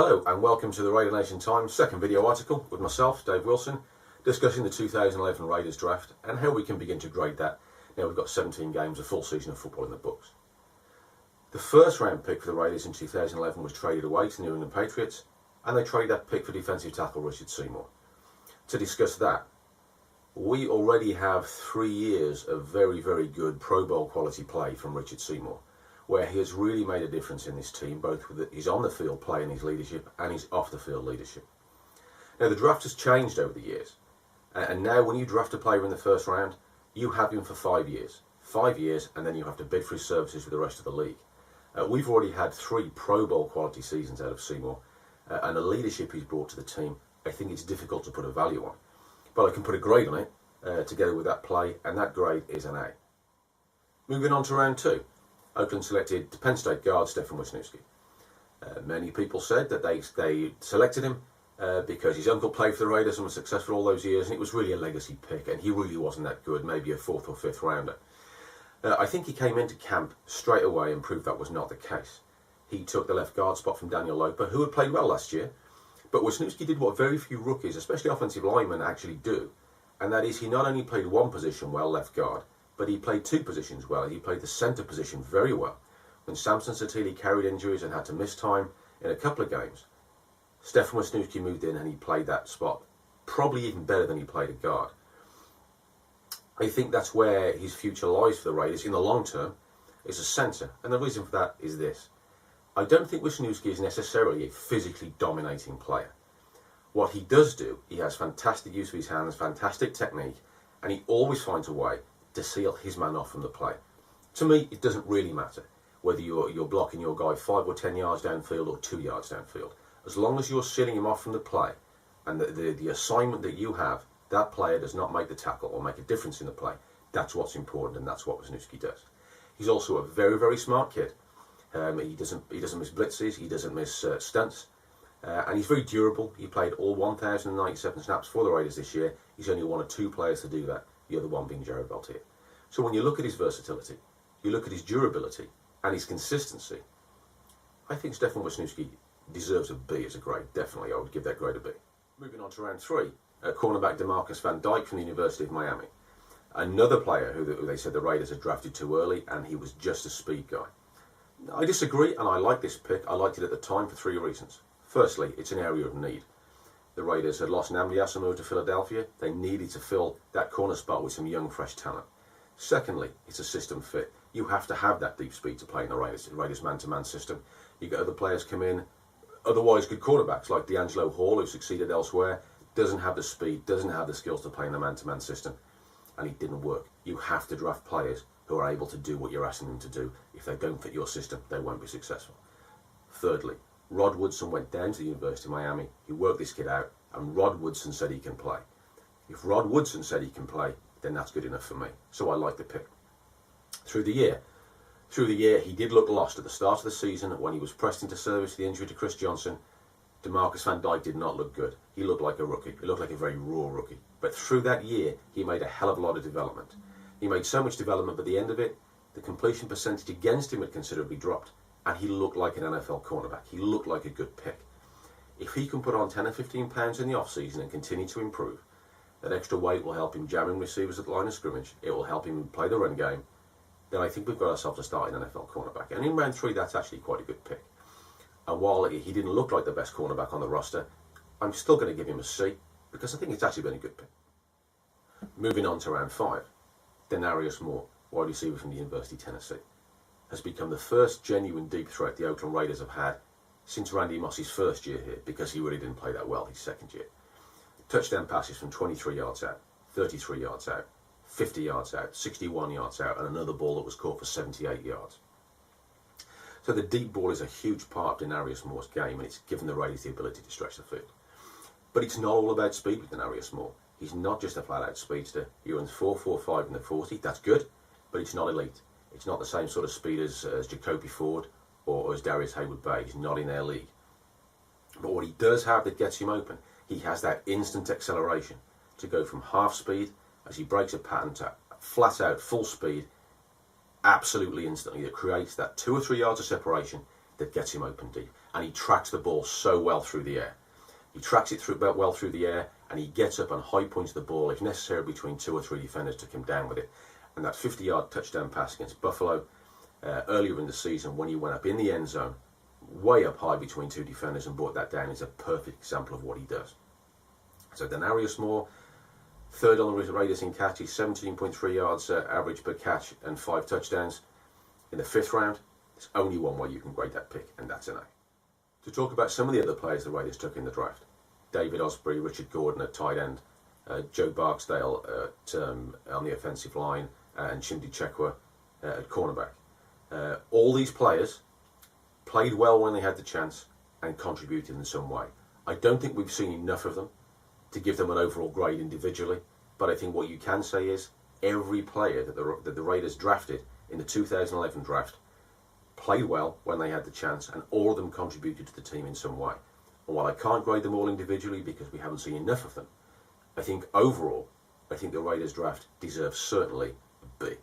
Hello and welcome to the Raider Nation Times second video article with myself, Dave Wilson, discussing the 2011 Raiders draft and how we can begin to grade that now we've got 17 games, a full season of football in the books. The first round pick for the Raiders in 2011 was traded away to the New England Patriots, and they traded that pick for defensive tackle Richard Seymour. To discuss that, we already have 3 years of very, very good Pro Bowl quality play from Richard Seymour, where he has really made a difference in this team, both with his on-the-field play and his leadership, and his off-the-field leadership. Now, the draft has changed over the years, and now when you draft a player in the first round, you have him for 5 years. 5 years, and then you have to bid for his services with the rest of the league. We've already had 3 Pro Bowl quality seasons out of Seymour, and the leadership he's brought to the team, I think it's difficult to put a value on. But I can put a grade on it, together with that play, and that grade is an A. Moving on to round 2. Oakland selected Penn State guard Stefan Wisniewski. Many people said that they selected him because his uncle played for the Raiders and was successful all those years, and it was really a legacy pick, and he really wasn't that good, maybe a 4th or 5th rounder. I think he came into camp straight away and proved that was not the case. He took the left guard spot from Daniel Loper, who had played well last year, but Wisniewski did what very few rookies, especially offensive linemen, actually do, and that is he not only played one position well, left guard, but he played 2 positions well. He played the centre position very well. When Samson Satili carried injuries and had to miss time in a couple of games, Stefan Wisniewski moved in and he played that spot probably even better than he played at guard. I think that's where his future lies for the Raiders in the long term, is a centre, and the reason for that is this. I don't think Wisniewski is necessarily a physically dominating player. What he does do, he has fantastic use of his hands, fantastic technique, and he always finds a way to seal his man off from the play. To me, it doesn't really matter whether you're blocking your guy 5 or 10 yards downfield or 2 yards downfield. As long as you're sealing him off from the play, and the assignment that you have, that player does not make the tackle or make a difference in the play. That's what's important, and that's what Wisniewski does. He's also a very, very smart kid. He doesn't miss blitzes, he doesn't miss stunts, and he's very durable. He played all 1,097 snaps for the Raiders this year. He's only one of 2 players to do that, the other one being Jared Beltier. So when you look at his versatility, you look at his durability and his consistency, I think Stefan Wisniewski deserves a B as a grade. Definitely, I would give that grade a B. Moving on to round 3, cornerback DeMarcus Van Dyke from the University of Miami. Another player who they said the Raiders had drafted too early, and he was just a speed guy. I disagree, and I like this pick. I liked it at the time for 3 reasons. Firstly, it's an area of need. The Raiders had lost Nnamdi Asomugha to Philadelphia. They needed to fill that corner spot with some young, fresh talent. Secondly, it's a system fit. You have to have that deep speed to play in the Raiders man-to-man system. You get other players come in, otherwise good quarterbacks like D'Angelo Hall, who succeeded elsewhere, doesn't have the speed, doesn't have the skills to play in the man-to-man system, and it didn't work. You have to draft players who are able to do what you're asking them to do. If they don't fit your system, they won't be successful. Thirdly, Rod Woodson went down to the University of Miami. He worked this kid out, and Rod Woodson said he can play. If Rod Woodson said he can play, then that's good enough for me. So I like the pick. Through the year, he did look lost at the start of the season when he was pressed into service with the injury to Chris Johnson. DeMarcus Van Dyke did not look good. He looked like a rookie. He looked like a very raw rookie. But through that year, he made a hell of a lot of development. He made so much development, but at the end of it, the completion percentage against him had considerably dropped, and he looked like an NFL cornerback. He looked like a good pick. If he can put on 10 or 15 pounds in the off-season and continue to improve, that extra weight will help him jamming receivers at the line of scrimmage. It will help him play the run game. Then I think we've got ourselves a starting NFL cornerback. And in round 3, that's actually quite a good pick. And while he didn't look like the best cornerback on the roster, I'm still going to give him a C, because I think it's actually been a good pick. Moving on to round 5, Denarius Moore, wide receiver from the University of Tennessee, has become the first genuine deep threat the Oakland Raiders have had since Randy Moss's first year here, because he really didn't play that well his second year. Touchdown passes from 23 yards out, 33 yards out, 50 yards out, 61 yards out, and another ball that was caught for 78 yards. So the deep ball is a huge part of Denarius Moore's game, and it's given the Raiders the ability to stretch the field. But it's not all about speed with Denarius Moore. He's not just a flat-out speedster. He runs 4.45 in the 40. That's good, but it's not elite. It's not the same sort of speed as Jacoby Ford or as Darius Haywood-Bay. He's not in their league. But what he does have that gets him open, he has that instant acceleration to go from half speed as he breaks a pattern to flat-out full speed absolutely instantly. That creates that 2 or 3 yards of separation that gets him open deep. And he tracks the ball so well through the air. He tracks it well through the air, and he gets up and high points the ball, if necessary, between 2 or 3 defenders to come down with it. And that 50-yard touchdown pass against Buffalo earlier in the season, when he went up in the end zone, way up high between 2 defenders and brought that down, is a perfect example of what he does. So Denarius Moore, third on the Raiders in catches, 17.3 yards average per catch and 5 touchdowns. In the 5th round, there's only one way you can grade that pick, and that's an A. To talk about some of the other players the Raiders took in the draft: David Osbury, Richard Gordon at tight end, Joe Barksdale on the offensive line, and Chimdi Chekwa at cornerback. All these players played well when they had the chance and contributed in some way. I don't think we've seen enough of them to give them an overall grade individually, but I think what you can say is every player that the Raiders drafted in the 2011 draft played well when they had the chance, and all of them contributed to the team in some way. And while I can't grade them all individually because we haven't seen enough of them, I think overall, I think the Raiders draft deserves certainly a B.